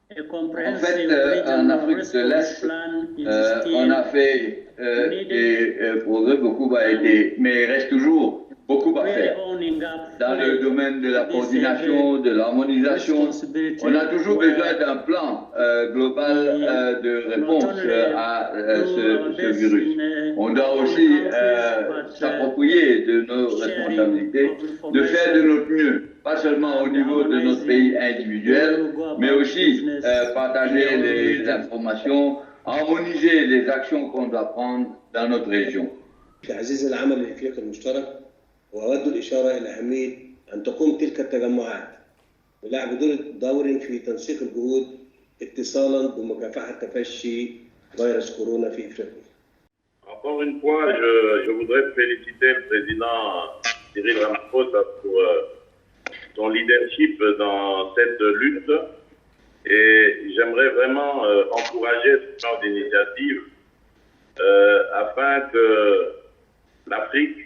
En fait, en Afrique de l'Est, on a fait des progrès, beaucoup a été, mais il reste toujours beaucoup à faire. Dans le domaine de la coordination, de l'harmonisation, on a toujours besoin d'un plan global de réponse à ce virus. On doit aussi s'approprier de nos responsabilités, de faire de notre mieux, pas seulement au niveau de notre pays individuel, mais aussi partager les informations, harmoniser les actions qu'on doit prendre dans notre région. تعزيز العمل الإفريقي المشترك وأود الإشارة إلى أهمية أن تقوم تلك التجمعات بلعب دور في تنسيق الجهود اتصالا بمكافحة تفشي فيروس كورونا في إفريقيا. Encore une fois, je voudrais féliciter le président Cyril Ramaphosa pour son leadership dans cette lutte et j'aimerais vraiment encourager ce genre d'initiative afin que l'Afrique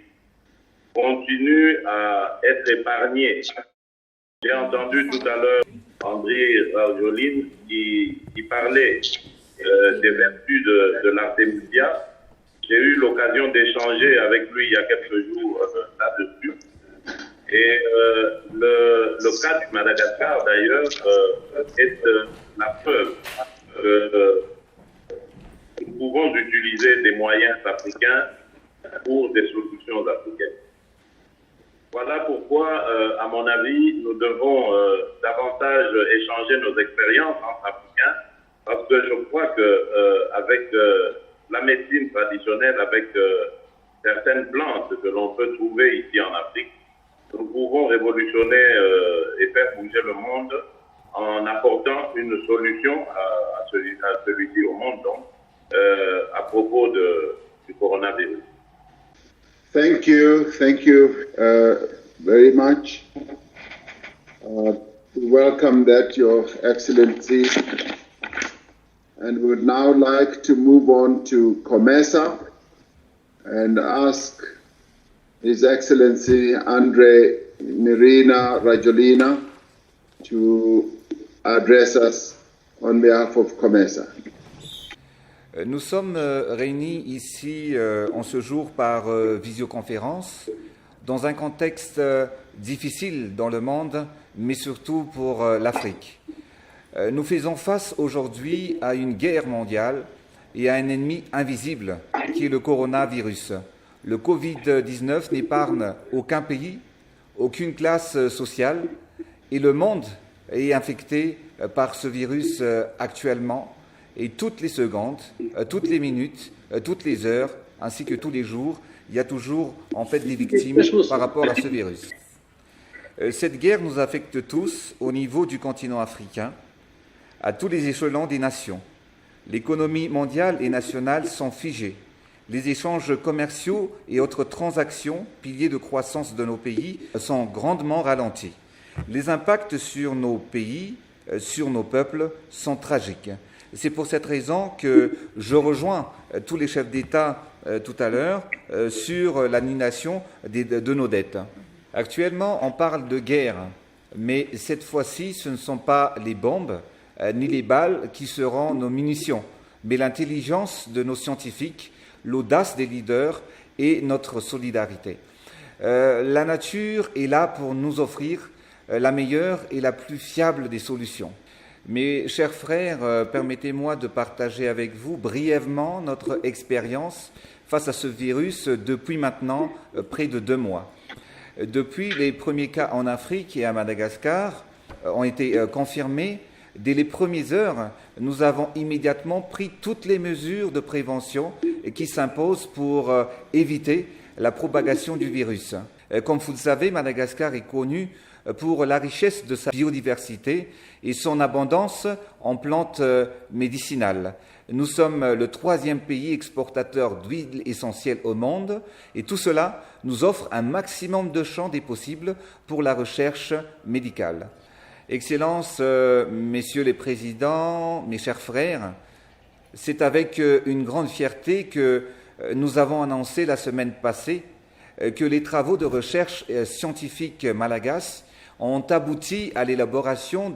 continue à être épargnée. J'ai entendu tout à l'heure André Rajoelina qui parlait des vertus de l'artémisia. J'ai eu l'occasion d'échanger avec lui il y a quelques jours là-dessus. Et le cas du Madagascar, d'ailleurs, est la preuve que nous pouvons utiliser des moyens africains pour des solutions africaines. Voilà pourquoi, à mon avis, nous devons davantage échanger nos expériences entre Africains, parce que je crois qu'avec la médecine traditionnelle, avec certaines plantes que l'on peut trouver ici en Afrique, nous pouvons révolutionner et faire bouger le monde en apportant une solution à celui-ci au monde, donc, à propos du coronavirus. Thank you very much. Welcome that, Your Excellency. And we would now like to move on to COMESA and ask His Excellency André Rajoelina to address us on behalf of COMESA. Nous sommes réunis ici en ce jour par visioconférence dans un contexte difficile dans le monde, mais surtout pour l'Afrique. Nous faisons face aujourd'hui à une guerre mondiale et à un ennemi invisible qui est le coronavirus. Le Covid-19 n'épargne aucun pays, aucune classe sociale et le monde est infecté par ce virus actuellement. Et toutes les secondes, toutes les minutes, toutes les heures, ainsi que tous les jours, il y a toujours en fait des victimes par rapport à ce virus. Cette guerre nous affecte tous au niveau du continent africain, à tous les échelons des nations. L'économie mondiale et nationale sont figées. Les échanges commerciaux et autres transactions, piliers de croissance de nos pays, sont grandement ralentis. Les impacts sur nos pays, sur nos peuples, sont tragiques. C'est pour cette raison que je rejoins tous les chefs d'État tout à l'heure sur l'annulation de nos dettes. Actuellement, on parle de guerre, mais cette fois-ci, ce ne sont pas les bombes ni les balles qui seront nos munitions, mais l'intelligence de nos scientifiques, l'audace des leaders et notre solidarité. La nature est là pour nous offrir la meilleure et la plus fiable des solutions. Mes chers frères, permettez-moi de partager avec vous brièvement notre expérience face à ce virus depuis maintenant près de 2 mois. Depuis les premiers cas en Afrique et à Madagascar ont été confirmés, dès les premières heures, nous avons immédiatement pris toutes les mesures de prévention qui s'imposent pour éviter la propagation du virus. Comme vous le savez, Madagascar est connu pour la richesse de sa biodiversité et son abondance en plantes médicinales. Nous sommes le 3e pays exportateur d'huile essentielle au monde et tout cela nous offre un maximum de champs des possibles pour la recherche médicale. Excellences, messieurs les présidents, mes chers frères, c'est avec une grande fierté que nous avons annoncé la semaine passée que les travaux de recherche scientifique malagasy ont abouti à l'élaboration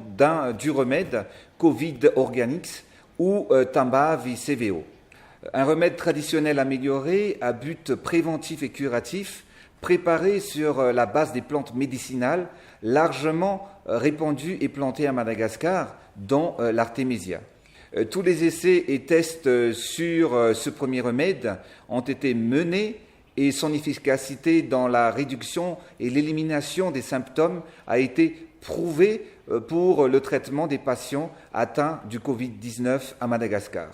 du remède Covid Organics ou Tambavi-CVO. Un remède traditionnel amélioré à but préventif et curatif, préparé sur la base des plantes médicinales largement répandues et plantées à Madagascar, dont l'artémisia. Tous les essais et tests sur ce premier remède ont été menés et son efficacité dans la réduction et l'élimination des symptômes a été prouvée pour le traitement des patients atteints du Covid-19 à Madagascar.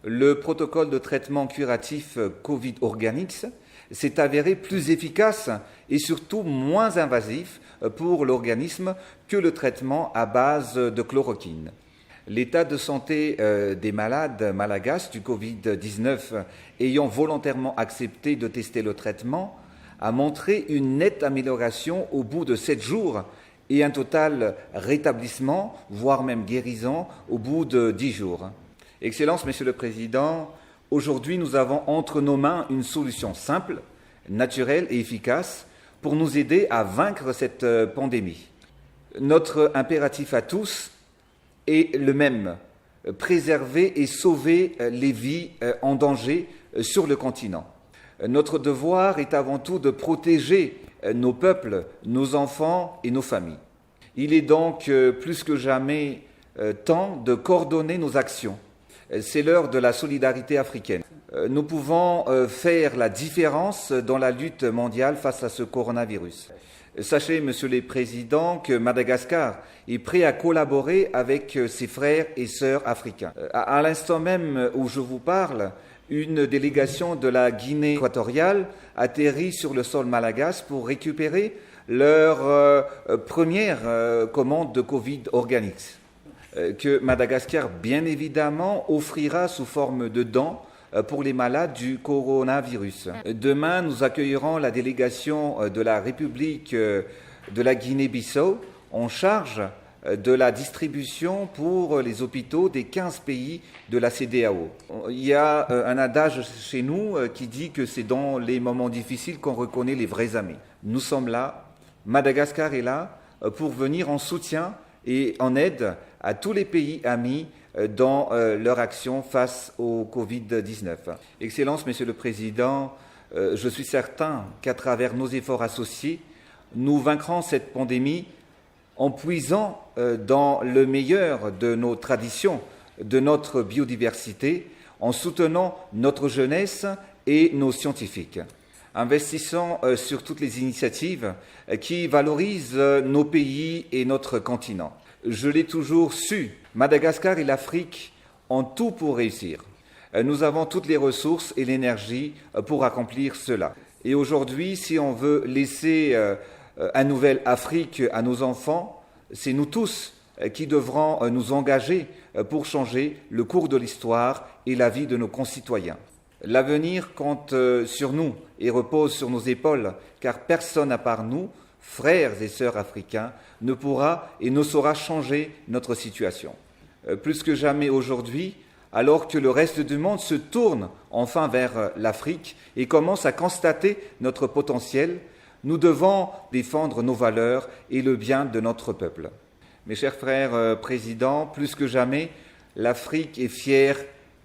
Le protocole de traitement curatif Covid Organics s'est avéré plus efficace et surtout moins invasif pour l'organisme que le traitement à base de chloroquine. L'état de santé des malades malagasy du Covid-19 ayant volontairement accepté de tester le traitement a montré une nette amélioration au bout de 7 jours et un total rétablissement, voire même guérison, au bout de 10 jours. Excellences, Monsieur le Président, aujourd'hui nous avons entre nos mains une solution simple, naturelle et efficace pour nous aider à vaincre cette pandémie. Notre impératif à tous est le même, préserver et sauver les vies en danger sur le continent. Notre devoir est avant tout de protéger nos peuples, nos enfants et nos familles. Il est donc plus que jamais temps de coordonner nos actions. C'est l'heure de la solidarité africaine. Nous pouvons faire la différence dans la lutte mondiale face à ce coronavirus. Sachez, Monsieur le Président, que Madagascar est prêt à collaborer avec ses frères et sœurs africains. À l'instant même où je vous parle, une délégation de la Guinée équatoriale atterrit sur le sol malagasy pour récupérer leur première commande de Covid Organics, que Madagascar, bien évidemment, offrira sous forme de dons pour les malades du coronavirus. Demain, nous accueillerons la délégation de la République de la Guinée-Bissau en charge de la distribution pour les hôpitaux des 15 pays de la CEDEAO. Il y a un adage chez nous qui dit que c'est dans les moments difficiles qu'on reconnaît les vrais amis. Nous sommes là, Madagascar est là pour venir en soutien et en aide à tous les pays amis dans leur action face au Covid-19. Excellences, Monsieur le Président, je suis certain qu'à travers nos efforts associés, nous vaincrons cette pandémie en puisant dans le meilleur de nos traditions, de notre biodiversité, en soutenant notre jeunesse et nos scientifiques. Investissons sur toutes les initiatives qui valorisent nos pays et notre continent. Je l'ai toujours su, Madagascar et l'Afrique ont tout pour réussir. Nous avons toutes les ressources et l'énergie pour accomplir cela. Et aujourd'hui, si on veut laisser une nouvelle Afrique à nos enfants, c'est nous tous qui devrons nous engager pour changer le cours de l'histoire et la vie de nos concitoyens. L'avenir compte sur nous et repose sur nos épaules, car personne à part nous, frères et sœurs africains, ne pourra et ne saura changer notre situation. Plus que jamais aujourd'hui, alors que le reste du monde se tourne enfin vers l'Afrique et commence à constater notre potentiel, nous devons défendre nos valeurs et le bien de notre peuple. Mes chers frères présidents, plus que jamais, l'Afrique est fière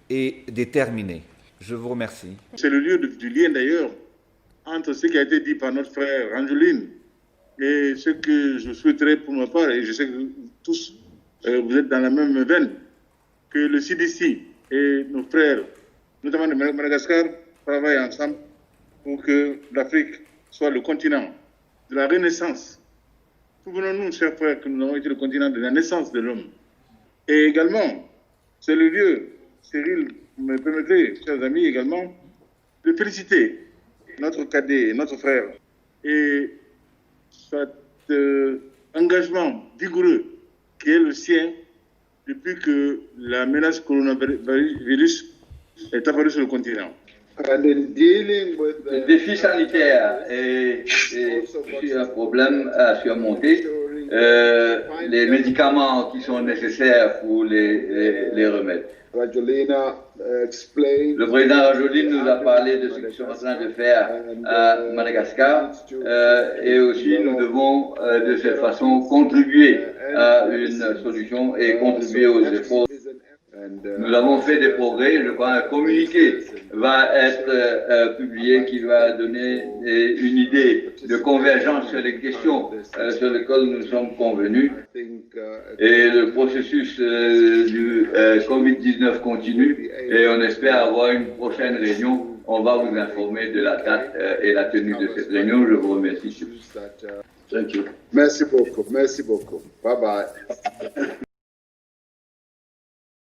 et déterminée. Je vous remercie. C'est le lieu du lien d'ailleurs entre ce qui a été dit par notre frère Angeline et ce que je souhaiterais pour ma part, et je sais que tous vous êtes dans la même veine, que le CDC et nos frères, notamment de Madagascar, travaillent ensemble pour que l'Afrique soit le continent de la renaissance. Souvenons-nous, chers frères, que nous avons été le continent de la naissance de l'homme. Et également, c'est le lieu, Cyril, me permettez, chers amis, également, de féliciter notre cadet, notre frère, et cet engagement vigoureux qui est le sien depuis que la menace coronavirus est apparue sur le continent. Le défi sanitaire est un problème à surmonter les médicaments qui sont nécessaires pour les remèdes. Rajolina explained. Le président Rajoelina nous a parlé de ce qu'ils sont en train de faire à Madagascar et aussi nous devons de cette façon contribuer à une solution et contribuer aux efforts. Nous avons fait des progrès, je crois un communiqué va être publié qui va donner une idée de convergence sur les questions sur lesquelles nous sommes convenus. Et le processus du Covid-19 continue et on espère avoir une prochaine réunion. On va vous informer de la date et la tenue de cette réunion. Je vous remercie. Thank you. Merci beaucoup. Merci beaucoup. Bye bye.